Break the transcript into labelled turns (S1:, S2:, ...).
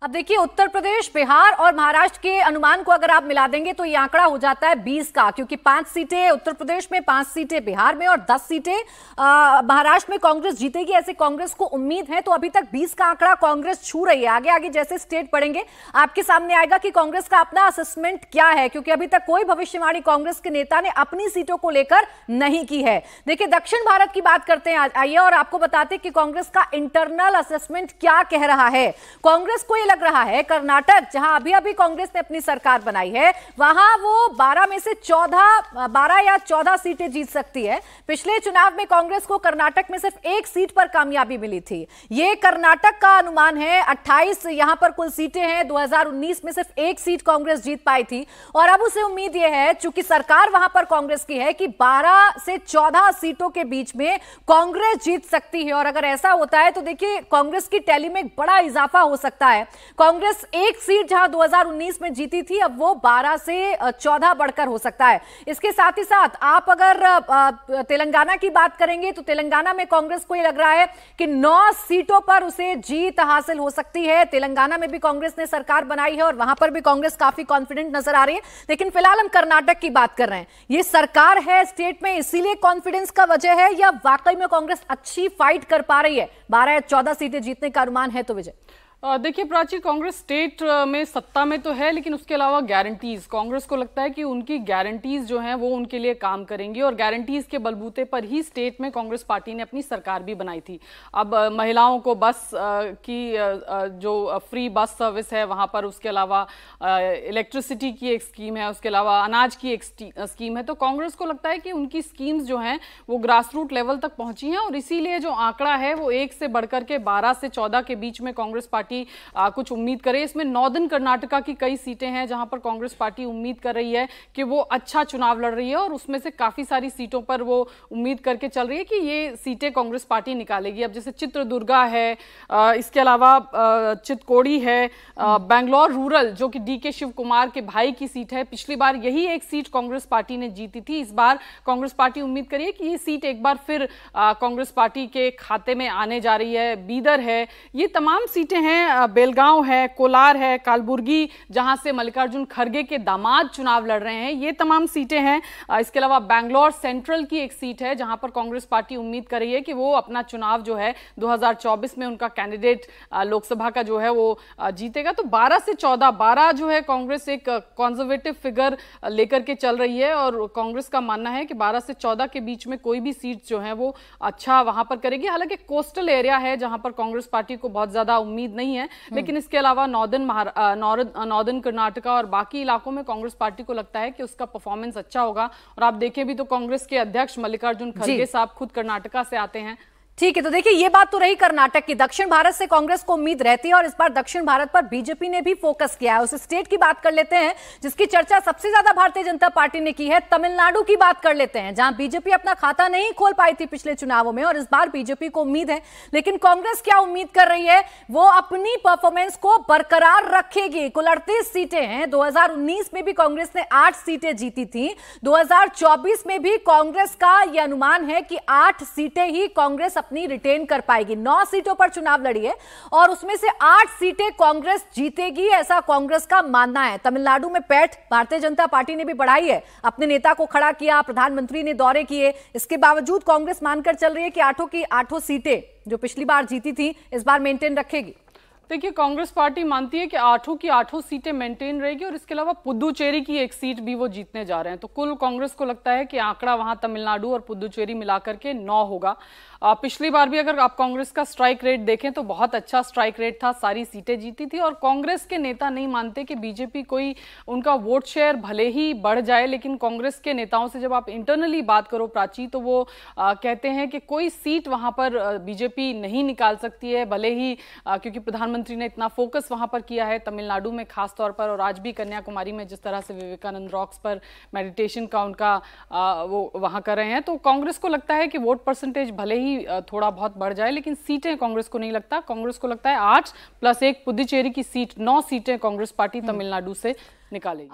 S1: अब देखिए, उत्तर प्रदेश, बिहार और महाराष्ट्र के अनुमान को अगर आप मिला देंगे तो ये आंकड़ा हो जाता है 20 का, क्योंकि 5 सीटें उत्तर प्रदेश में, 5 सीटें बिहार में और 10 सीटें महाराष्ट्र में कांग्रेस जीतेगी, ऐसे कांग्रेस को उम्मीद है। तो अभी तक 20 का आंकड़ा कांग्रेस छू रही है। आगे आगे जैसे स्टेट पढ़ेंगे आपके सामने आएगा कि कांग्रेस का अपना असेसमेंट क्या है, क्योंकि अभी तक कोई भविष्यवाणी कांग्रेस के नेता ने अपनी सीटों को लेकर नहीं की है। देखिए, दक्षिण भारत की बात करते हैं आइए और आपको बताते हैं कि कांग्रेस का इंटरनल असेसमेंट क्या कह रहा है। कांग्रेस को लग रहा है कर्नाटक, जहां अभी अभी कांग्रेस ने अपनी सरकार बनाई है, वहां वो 12 में से 12 या 14 सीटें जीत सकती है। पिछले चुनाव में कांग्रेस को कर्नाटक में सिर्फ एक सीट पर कामयाबी मिली थी। ये कर्नाटक का अनुमान है। 28 यहां पर कुल सीटें हैं। 2019 में सिर्फ एक सीट कांग्रेस जीत पाई थी और अब उसे उम्मीद यह है, चूंकि सरकार वहां पर कांग्रेस की है, कि 12 से 14 सीटों के बीच में कांग्रेस जीत सकती है। और अगर ऐसा होता है तो देखिए, कांग्रेस की टैली में बड़ा इजाफा हो सकता है। कांग्रेस एक सीट जहां 2019 में जीती थी, अब वो 12 से 14 बढ़कर हो सकता है। इसके साथ ही साथ आप अगर तेलंगाना की बात करेंगे तो तेलंगाना में कांग्रेस को ये लग रहा है कि 9 सीटों पर उसे जीत हासिल हो सकती है। तेलंगाना में भी कांग्रेस ने सरकार बनाई है और वहां पर भी कांग्रेस काफी कॉन्फिडेंट नजर आ रही है। लेकिन फिलहाल हम कर्नाटक की बात कर रहे हैं। ये सरकार है स्टेट में, इसीलिए कॉन्फिडेंस का वजह है, या वाकई में कांग्रेस अच्छी फाइट कर पा रही है? 12 या 14 सीटें जीतने का अनुमान है तो विजय।
S2: देखिए प्राची, कांग्रेस स्टेट में सत्ता में तो है, लेकिन उसके अलावा गारंटीज, कांग्रेस को लगता है कि उनकी गारंटीज जो हैं वो उनके लिए काम करेंगी और गारंटीज के बलबूते पर ही स्टेट में कांग्रेस पार्टी ने अपनी सरकार भी बनाई थी। अब महिलाओं को बस की जो फ्री बस सर्विस है वहां पर, उसके अलावा इलेक्ट्रिसिटी की एक स्कीम है, उसके अलावा अनाज की एक स्कीम है। तो कांग्रेस को लगता है कि उनकी स्कीम्स जो हैं वो ग्रास रूट लेवल तक पहुंची हैं और इसीलिए जो आंकड़ा है वो 1 से बढ़कर के 12 से 14 के बीच में कांग्रेस पार्टी कुछ उम्मीद करे। इसमें नॉर्दर्न कर्नाटका की कई सीटें हैं जहां पर कांग्रेस पार्टी उम्मीद कर रही है कि वो अच्छा चुनाव लड़ रही है और उसमें से काफी सारी सीटों पर वो उम्मीद करके चल रही है कि ये सीटें कांग्रेस पार्टी निकालेगी। अब जैसे चित्रदुर्गा है, इसके अलावा चित्तौड़ी है, बैंगलोर रूरल जो कि डीके शिव कुमार के भाई की सीट है, पिछली बार यही एक सीट कांग्रेस पार्टी ने जीती थी। इस बार कांग्रेस पार्टी उम्मीद करी है कि ये सीट एक बार फिर कांग्रेस पार्टी के खाते में आने जा रही है। बीदर है, ये तमाम सीटें हैं। बेलगांव है, कोलार है, कालबुर्गी जहां से मल्लिकार्जुन खड़गे के दामाद चुनाव लड़ रहे हैं, ये तमाम सीटें हैं। इसके अलावा बैंगलोर सेंट्रल की एक सीट है जहां पर कांग्रेस पार्टी उम्मीद कर रही है कि वो अपना चुनाव जो है 2024 में उनका कैंडिडेट लोकसभा का जो है वो जीतेगा। तो 12 से 14, 12 जो है कांग्रेस एक कंजर्वेटिव फिगर लेकर के चल रही है और कांग्रेस का मानना है कि 12 से 14 के बीच में कोई भी सीट जो है वो अच्छा वहां पर करेगी। हालांकि कोस्टल एरिया है जहां पर कांग्रेस पार्टी को बहुत ज्यादा उम्मीद नहीं है, लेकिन इसके अलावा नॉर्दर्न कर्नाटका और बाकी इलाकों में कांग्रेस पार्टी को लगता है कि उसका परफॉर्मेंस अच्छा होगा। और आप देखें भी तो कांग्रेस के अध्यक्ष मल्लिकार्जुन खड़गे साहब खुद कर्नाटका से आते हैं।
S1: ठीक है, तो देखिए, ये बात तो रही कर्नाटक की। दक्षिण भारत से कांग्रेस को उम्मीद रहती है और इस बार दक्षिण भारत पर बीजेपी ने भी फोकस किया है। उस स्टेट की बात कर लेते हैं जिसकी चर्चा सबसे ज्यादा भारतीय जनता पार्टी ने की है। तमिलनाडु की बात कर लेते हैं, जहां बीजेपी अपना खाता नहीं खोल पाई थी पिछले चुनावों में और इस बार बीजेपी को उम्मीद है। लेकिन कांग्रेस क्या उम्मीद कर रही है? वो अपनी परफॉर्मेंस को बरकरार रखेगी। कुल 38 सीटें हैं। 2019 में भी कांग्रेस ने 8 सीटें जीती थी। 2024 में भी कांग्रेस का यह अनुमान है कि 8 सीटें ही कांग्रेस अपनी रिटेन कर पाएगी। 9 सीटों पर चुनाव लड़ी है और उसमें से 8 सीटें कांग्रेस जीतेगी, ऐसा कांग्रेस का मानना है। तमिलनाडु में पैठ भारतीय जनता पार्टी ने भी बढ़ाई है, अपने नेता को खड़ा किया, प्रधानमंत्री ने दौरे किए। इसके बावजूद कांग्रेस मानकर चल रही है कि 8 की 8 सीटें जो पिछली बार जीती थी इस बार मेंटेन रखेगी।
S2: देखिए, कांग्रेस पार्टी मानती है कि 8 की 8 सीटें मेंटेन रहेगी और इसके अलावा पुदुचेरी की एक सीट भी वो जीतने जा रहे हैं। तो कुल कांग्रेस को लगता है कि आंकड़ा वहां तमिलनाडु और पुदुचेरी मिलाकर के 9 होगा। पिछली बार भी अगर आप कांग्रेस का स्ट्राइक रेट देखें तो बहुत अच्छा स्ट्राइक रेट था, सारी सीटें जीती थी। और कांग्रेस के नेता नहीं मानते कि बीजेपी कोई उनका वोट शेयर भले ही बढ़ जाए, लेकिन कांग्रेस के नेताओं से जब आप इंटरनली बात करो प्राची, तो वो कहते हैं कि कोई सीट वहां पर बीजेपी नहीं निकाल सकती है, भले ही क्योंकि प्रधानमंत्री ने इतना फोकस वहां पर किया है तमिलनाडु में खास तौर पर, और आज भी कन्याकुमारी में जिस तरह से विवेकानंद रॉक्स पर मेडिटेशन का उनका वो वहां कर रहे हैं। तो कांग्रेस को लगता है कि वोट परसेंटेज भले ही थोड़ा बहुत बढ़ जाए, लेकिन सीटें कांग्रेस को नहीं लगता। कांग्रेस को लगता है 8 + 1 पुदुचेरी की सीट, 9 सीटें कांग्रेस पार्टी तमिलनाडु से निकालेगी।